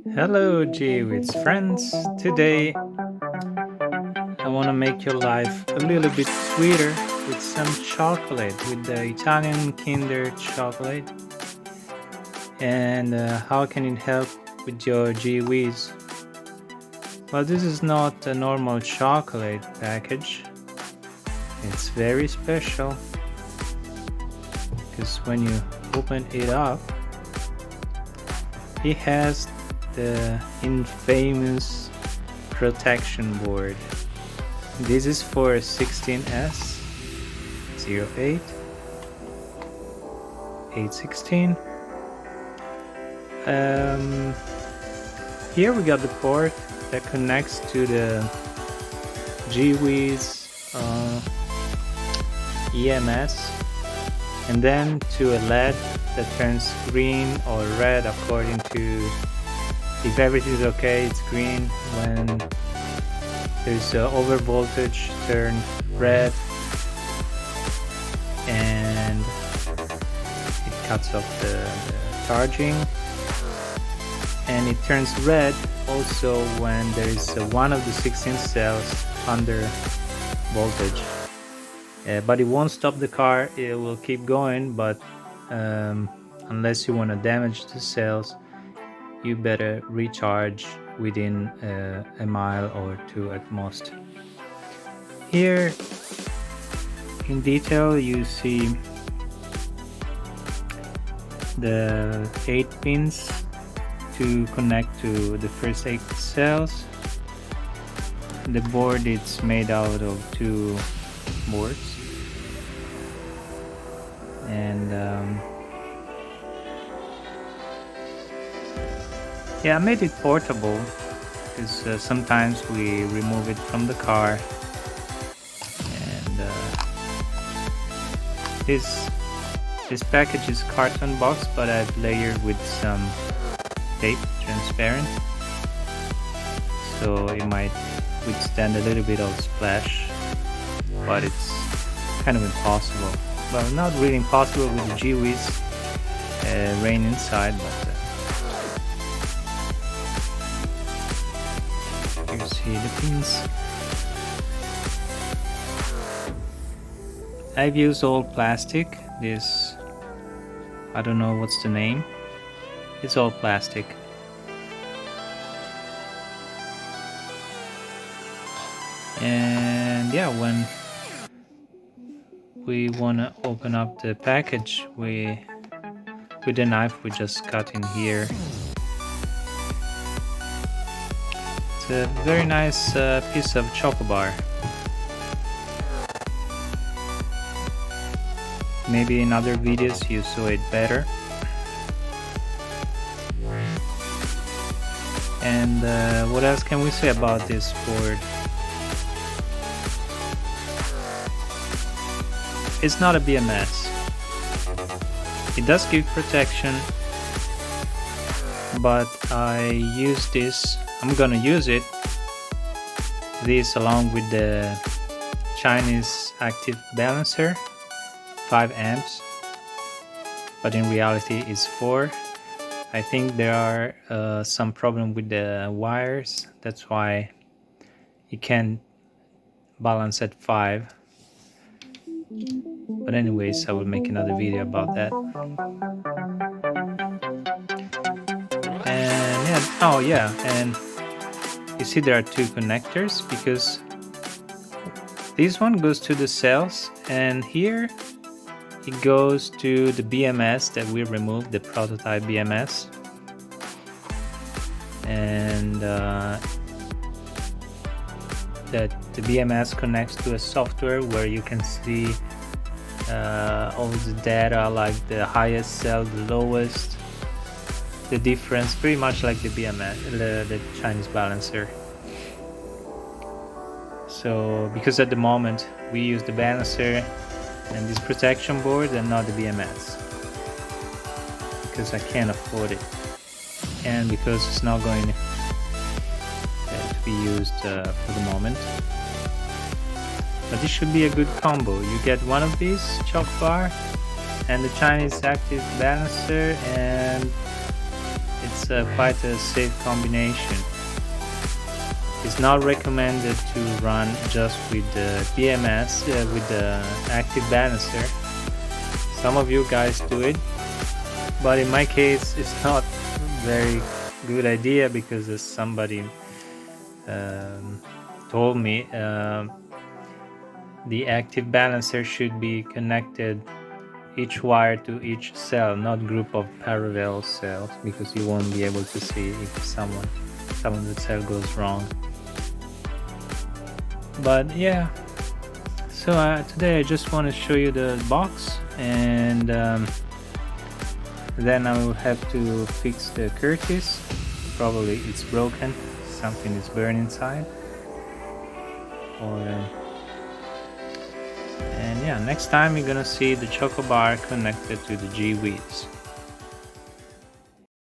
Hello, G-wiz friends. Today I want to make your life a little bit sweeter with some chocolate, with the Italian Kinder chocolate. And how can it help with your G-wiz? Well, this is not a normal chocolate package. It's very special because when you open it up, it has the infamous protection board. This is for 16S 08 816. Here we got the port that connects to the G-wiz EMS, and then to a LED that turns green or red according to, if everything is okay, it's green. When there's over voltage, turn red, and it cuts off the charging. And it turns red also when there is one of the 16 cells under voltage. But it won't stop the car, it will keep going, but unless you want to damage the cells, you better recharge within a mile or two at most. Here in detail you see the 8 pins to connect to the first 8 cells. The board is made out of 2 boards, and yeah, I made it portable because sometimes we remove it from the car, and this package is carton box, but I've layered with some tape, transparent, so it might withstand a little bit of splash, but it's kind of impossible. Well, not really impossible with the G-wiz rain inside, but you see the pins. I've used all plastic. This, I don't know what's the name. It's all plastic. And yeah, when we want to open up the package, with a knife we just cut in here. It's a very nice piece of chocobar. Maybe in other videos you saw it better. And what else can we say about this board? It's not a BMS. It does give protection, but I use this, I'm gonna use this along with the Chinese active balancer, 5 amps, but in reality it's 4. I think there are some problem with the wires, that's why you can't balance at 5. But anyways, I will make another video about that. And yeah, oh yeah, and you see there are 2 connectors, because this one goes to the cells, and here it goes to the BMS that we removed, the prototype BMS. And that the BMS connects to a software where you can see all the data, like the highest cell, the lowest, the difference, pretty much like the BMS, the Chinese balancer. So because at the moment we use the balancer and this protection board and not the BMS, because I can't afford it, and because it's not going to be used for the moment. But this should be a good combo. You get one of these chalk bar and the Chinese active balancer, and it's it's quite a safe combination. It's not recommended to run just with the BMS, with the active balancer. Some of you guys do it, but in my case it's not very good idea, because as somebody told me, the active balancer should be connected each wire to each cell, not group of parallel cells, because you won't be able to see if some of the cell goes wrong. But yeah, so today I just want to show you the box, and then I will have to fix the Curtis. Probably it's broken, something is burned inside, and yeah, next time you're gonna see the choco bar connected to the G-wiz.